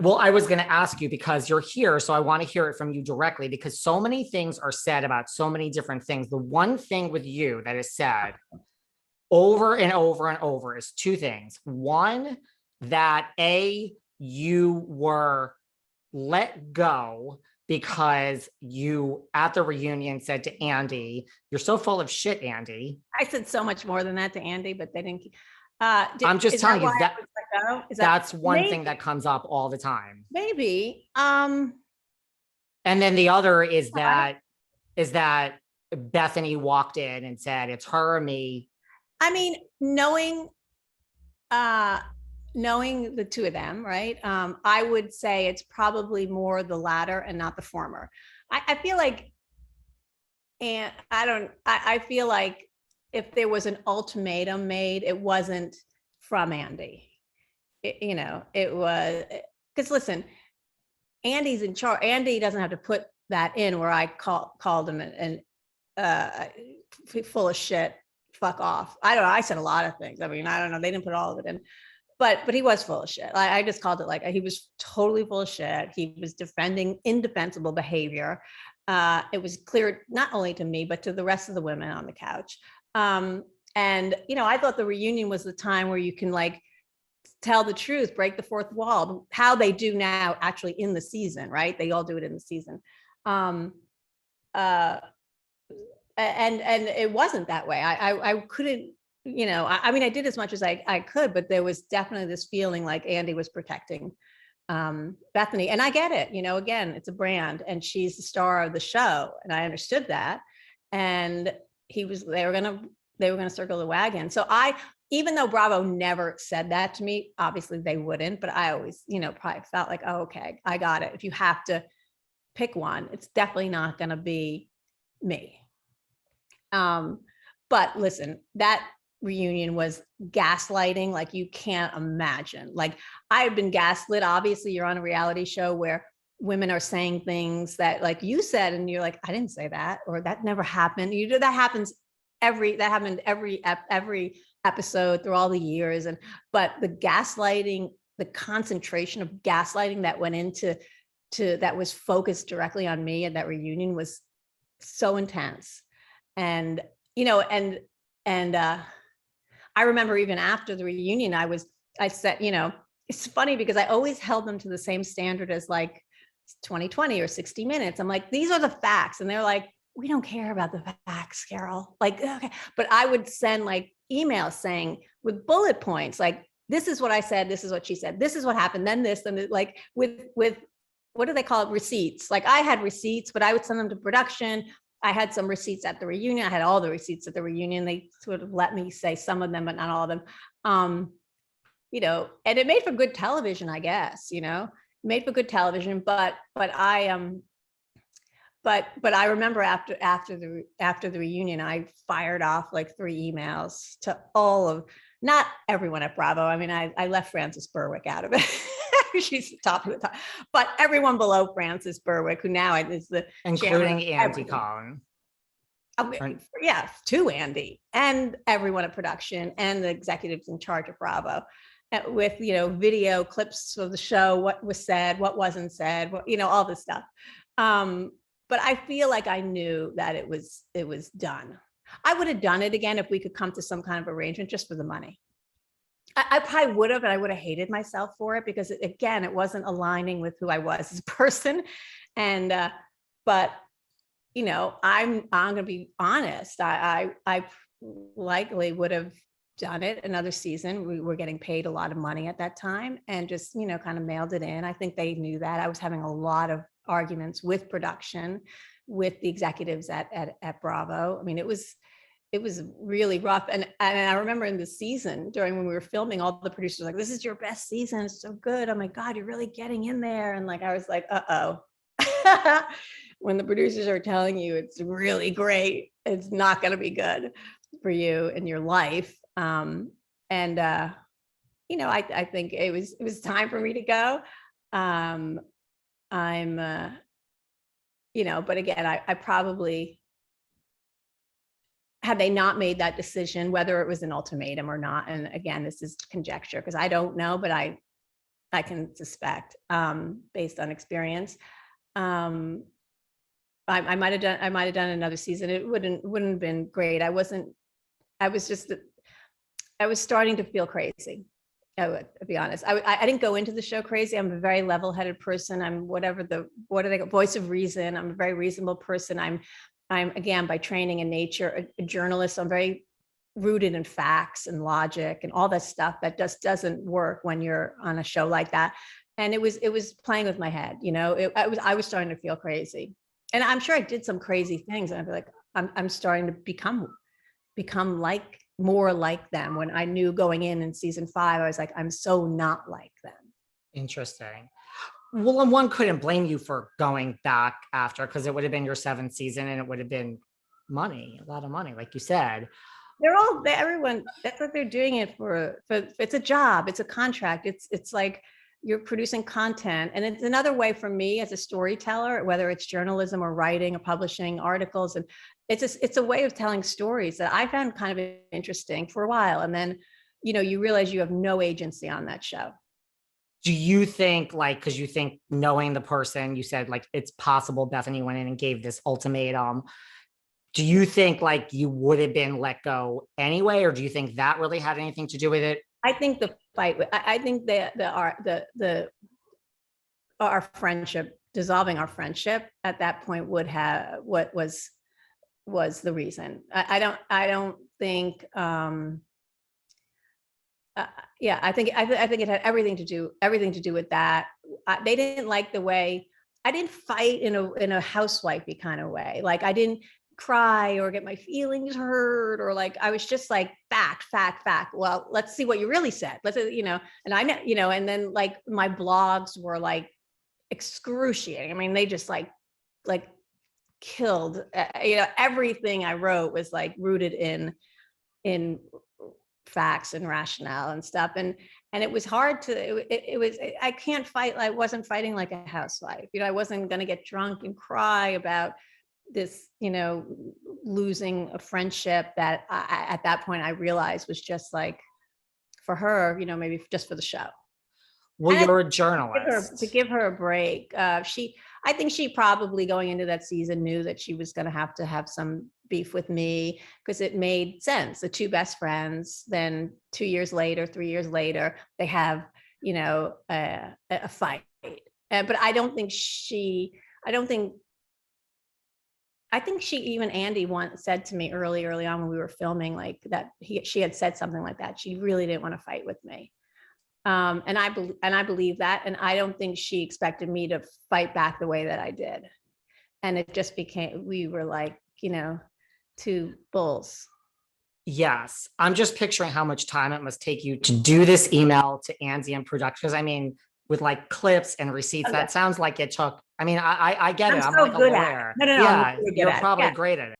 Well, I was going to ask you because you're here, so I want to hear it from you directly because so many things are said about so many different things. The one thing with you that is said over and over and over is two things. One, that you were let go because you at the reunion said to Andy, "You're so full of shit, Andy." I said so much more than that to Andy, but they didn't. I'm just telling you that that's one thing that comes up all the time. Maybe. And then the other is that Bethenny walked in and said, "It's her or me." I mean, knowing the two of them, right? I would say it's probably more the latter and not the former. I feel like, and I feel like if there was an ultimatum made, it wasn't from Andy. It was, because listen, Andy's in charge. Andy doesn't have to put that in where I called him and full of shit, fuck off. I don't know. I said a lot of things. I mean, I don't know. They didn't put all of it in, but he was full of shit. I just called it like he was totally full of shit. He was defending indefensible behavior. It was clear not only to me, but to the rest of the women on the couch. And, I thought the reunion was the time where you can like tell the truth, break the fourth wall, how they do now actually in the season, right? They all do it in the season. And it wasn't that way. I couldn't, I mean, I did as much as I could, but there was definitely this feeling like Andy was protecting Bethenny. And I get it, again, it's a brand and she's the star of the show. And I understood that. And they were going to circle the wagon. So even though Bravo never said that to me, obviously they wouldn't, but I always, probably felt like, oh, okay, I got it. If you have to pick one, it's definitely not going to be me. But listen, that reunion was gaslighting like you can't imagine. Like I've been gaslit. Obviously, you're on a reality show where women are saying things that like you said, and you're like, I didn't say that, or that never happened. That happened every episode through all the years. But the gaslighting, the concentration of gaslighting that went into that was focused directly on me at that reunion was so intense. And I remember even after the reunion, I said, it's funny because I always held them to the same standard as like 2020 or 60 Minutes. I'm like, these are the facts. And they're like, we don't care about the facts, Carole. Like, okay. But I would send like emails saying with bullet points, like, this is what I said. This is what she said. This is what happened. Then this, and like with what do they call it? Receipts. Like I had receipts, but I would send them to production. I had some receipts at the reunion. I had all the receipts at the reunion. They sort of let me say some of them, but not all of them. And it made for good television, I guess, made for good television, but I remember after the reunion, I fired off like 3 emails to not everyone at Bravo. I mean, I left Frances Berwick out of it. She's the top of the top, but everyone below Frances Berwick, who now is the including Andy Cohen. Yeah, to Andy and everyone at production and the executives in charge of Bravo, with video clips of the show, what was said, what wasn't said, all this stuff. But I feel like I knew that it was done. I would have done it again if we could come to some kind of arrangement just for the money. I probably would have, and I would have hated myself for it because again, it wasn't aligning with who I was as a person. And, but I'm going to be honest. I likely would have done it another season. We were getting paid a lot of money at that time and just, kind of mailed it in. I think they knew that. I was having a lot of arguments with production, with the executives at Bravo. I mean, it was really rough. And I remember in the season when we were filming, all the producers were like, this is your best season. It's so good. Oh my God, you're really getting in there. And like, I was like, uh-oh. When the producers are telling you it's really great, it's not going to be good for you in your life. I think it was time for me to go. But again, I probably, had they not made that decision, whether it was an ultimatum or not, and again, this is conjecture because I don't know, but I I can suspect, based on experience. I might have done another season. It wouldn't have been great. I was starting to feel crazy. I would, to be honest. I didn't go into the show crazy. I'm a very level-headed person. I'm what do they go, voice of reason. I'm a very reasonable person. I'm again, by training and nature, a journalist. I'm very rooted in facts and logic and all that stuff that just doesn't work when you're on a show like that. And it was playing with my head, you know. I was starting to feel crazy, and I'm sure I did some crazy things. And I'd be like, I'm starting to become like more like them. When I knew going in season 5, I was like, I'm so not like them. Interesting. Well, and one couldn't blame you for going back after, because it would have been your 7th season and it would have been money, a lot of money, like you said. Everyone, that's what they're doing it for. It's a job, it's a contract. It's like you're producing content. And it's another way for me as a storyteller, whether it's journalism or writing or publishing articles. And it's a way of telling stories that I found kind of interesting for a while. And then, you know, you realize you have no agency on that show. Do you think, like, because you think knowing the person, you said like it's possible Bethenny went in and gave this ultimatum. Do you think like you would have been let go anyway, or do you think that really had anything to do with it? I think the fight. I think our friendship, dissolving our friendship at that point would have what was the reason. I don't think. Yeah, I think it had everything to do with that. They didn't like the way I didn't fight in a housewifey kind of way. Like I didn't cry or get my feelings hurt, or like I was just like fact. Well, let's see what you really said. Let's, you know, and I know, you know, and then like my blogs were like excruciating. I mean, they just like killed, you know, everything I wrote was like rooted in facts and rationale and stuff. And it was hard to, I can't fight. I wasn't fighting like a housewife. You know, I wasn't going to get drunk and cry about this, you know, losing a friendship that at that point I realized was just like for her, you know, maybe just for the show. Well, you're a journalist. To give her a break. I think she probably going into that season knew that she was going to have some beef with me, because it made sense. The two best friends, then 2 years later, 3 years later, they have, you know, a fight. But I think she, even Andy once said to me early on when we were filming, like that she had said something like that. She really didn't want to fight with me. And I believe that. And I don't think she expected me to fight back the way that I did. And it just became, we were like, you know, two bulls. Yes. I'm just picturing how much time it must take you to do this email to Andy and production. Because I mean, with like clips and receipts, that sounds like it took, I mean, I get it. I'm so like a good lawyer. at it. No, yeah, I'm really you're probably great at it.